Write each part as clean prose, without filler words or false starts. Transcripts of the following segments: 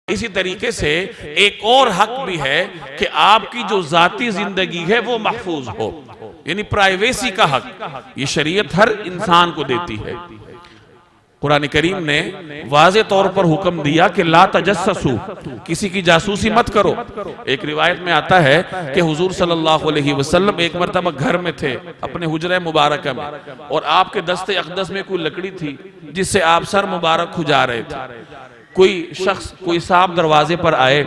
اسی طریقے سے ایک اور حق بھی ہے کہ آپ کی جو ذاتی زندگی ہے وہ محفوظ ہو، یعنی پرائیویسی کا حق یہ شریعت ہر انسان کو دیتی ہے۔ قرآن کریم نے واضح طور پر حکم دیا کہ لا تجسسو، کسی کی جاسوسی مت کرو۔ ایک روایت میں آتا ہے کہ حضور صلی اللہ علیہ وسلم ایک مرتبہ گھر میں تھے اپنے حجرہ مبارکہ میں، اور آپ کے دست اقدس میں کوئی لکڑی تھی جس سے آپ سر مبارک کھجا رہے تھے۔ کوئی شخص، کوئی صاحب دروازے پر آئے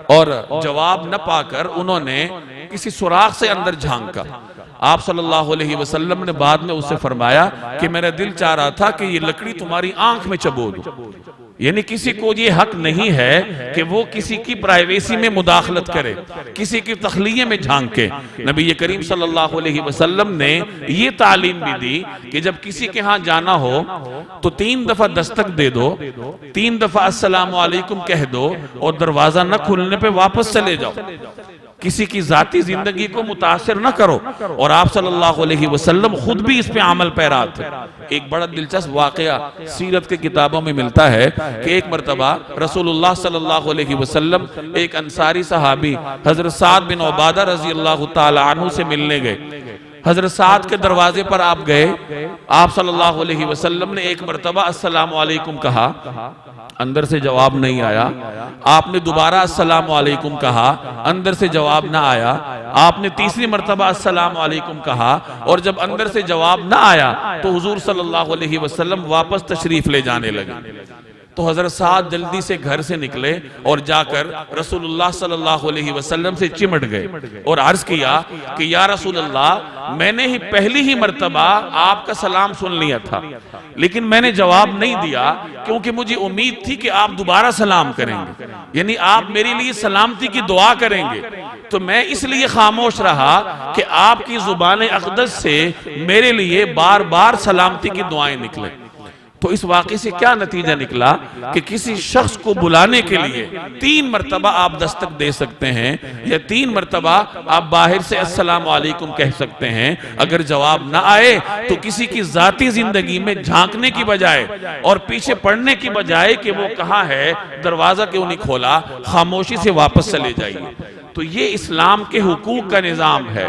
اور جواب نہ پا کر انہوں نے کسی سوراخ سے اندر جھانکا۔ آپ صلی اللہ علیہ وسلم نے بعد میں اسے فرمایا کہ میرا دل چاہ رہا تھا کہ یہ لکڑی تمہاری آنکھ میں چبو دوں۔ یعنی کسی کو یہ حق نہیں ہے کہ وہ کسی کی پرائیویسی میں مداخلت کرے، کسی کی تخلیے میں جھانکے۔ نبی کریم صلی اللہ علیہ وسلم نے یہ تعلیم بھی دی کہ جب کسی کے ہاں جانا ہو تو 3 دفعہ دستک دے دو، 3 دفعہ السلام علیکم کہہ دو، اور دروازہ نہ کھلنے پہ واپس چلے جاؤ۔ کسی کی ذاتی زندگی کو متاثر نہ کرو، اور آپ صلی اللہ علیہ وسلم خود بھی اس پہ عمل پیرا تھے۔ ایک بڑا دلچسپ واقعہ سیرت کے کتابوں میں ملتا ہے کہ ایک مرتبہ رسول اللہ صلی اللہ علیہ وسلم ایک انصاری صحابی حضرت سعد بن عبادہ رضی اللہ تعالی عنہ سے ملنے گئے۔ حضرت سعد کے دروازے پر آپ گئے، آپ صلی اللہ علیہ وسلم نے ایک مرتبہ السلام علیکم کہا، اندر سے جواب نہیں آیا۔ آپ نے دوبارہ السلام علیکم کہا، اندر سے جواب نہ آیا۔ آپ نے تیسری مرتبہ السلام علیکم کہا، اور جب اندر سے جواب نہ آیا تو حضور صلی اللہ علیہ وسلم واپس تشریف لے جانے لگے۔ تو حضرت سعد جلدی سے گھر سے نکلے اور جا کر رسول اللہ صلی اللہ علیہ وسلم سے چمٹ گئے اور عرض کیا کہ یا رسول اللہ، میں نے ہی پہلی ہی مرتبہ آپ کا سلام سن لیا تھا، لیکن میں نے جواب نہیں دیا کیونکہ مجھے امید تھی کہ آپ دوبارہ سلام کریں گے، یعنی آپ میرے لیے سلامتی کی دعا کریں گے، تو میں اس لیے خاموش رہا کہ آپ کی زبان اقدس سے میرے لیے بار بار سلامتی کی دعائیں نکلیں۔ تو اس واقعے سے کیا نتیجہ نکلا کہ کسی شخص کو بلانے کے لیے 3 مرتبہ آپ دستک دے سکتے ہیں، یا 3 مرتبہ آپ باہر سے السلام علیکم کہہ سکتے ہیں۔ اگر جواب نہ آئے تو کسی کی ذاتی زندگی میں جھانکنے کی بجائے اور پیچھے پڑنے کی بجائے کہ وہ کہاں ہے، دروازہ کیوں نہیں کھولا، خاموشی سے واپس چلے جائیے۔ تو یہ اسلام کے حقوق کا نظام ہے۔